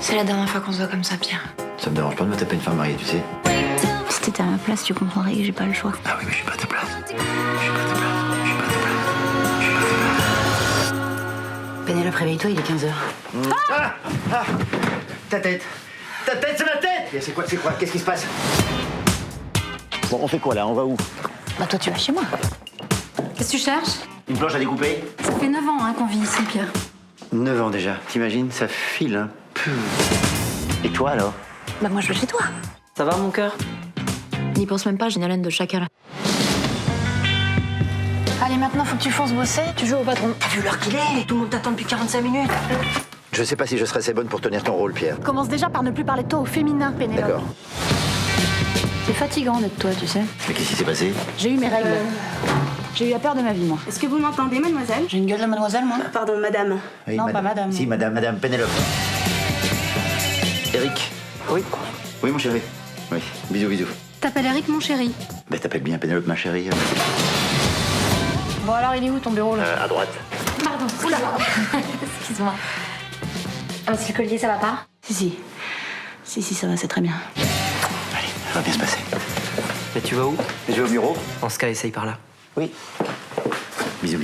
C'est la dernière fois qu'on se voit comme ça, Pierre. Ça me dérange pas de me taper une femme mariée, tu sais. Si t'étais à ma place, tu comprendrais que j'ai pas le choix. Ah oui, mais je suis pas à ta place. Je suis pas à ta place. Je suis pas à ta place. Je suis pas à ta place. Pénélope, réveille-toi, il est 15h. Ta tête. Ta tête, c'est ma tête. C'est quoi? Qu'est-ce qui se passe? Bon, on fait quoi là? On va où? Bah toi, tu vas chez moi. Qu'est-ce que tu cherches? Une planche à découper? Ça fait 9 ans qu'on vit ici, Pierre. 9 ans déjà. T'imagines? Ça file, hein. Puh. Et toi alors? Bah moi, je vais chez toi. Ça va, mon cœur? N'y pense même pas, j'ai une haleine de chacal. Allez, maintenant, faut que tu fonces bosser. Tu joues au patron. T'as vu l'heure qu'il est? Tout le monde t'attend depuis 45 minutes. Je sais pas si je serais assez bonne pour tenir ton rôle, Pierre. Commence déjà par ne plus parler de toi au féminin, Pénélope. D'accord. C'est fatigant d'être toi, tu sais. Mais qu'est-ce qui s'est passé? J'ai eu mes règles. J'ai eu la peur de ma vie, moi. Est-ce que vous m'entendez, mademoiselle? J'ai une gueule de mademoiselle, moi. Pardon, madame. Oui, Non, pas madame. Si, madame Pénélope. Eric. Oui. Oui, mon chéri. Oui, bisous. T'appelles Eric, mon chéri. Ben, t'appelles bien Pénélope, ma chérie. Bon, alors, il est où, ton bureau, là? À droite. Pardon. Oula. Excuse-moi. Ah, c'est le collier, ça va pas? Si, ça va, c'est très bien. Allez, ça va bien se passer. Mais tu vas où? Je vais au bureau. En ce cas, essaye par là. Oui. Bisous.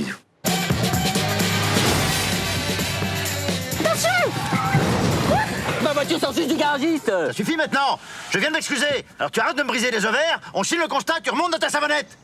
Ma voiture sort juste du garagiste! Ça suffit maintenant. Je viens de m'excuser. Alors tu arrêtes de me briser les ovaires, on chine le constat, tu remontes dans ta savonnette.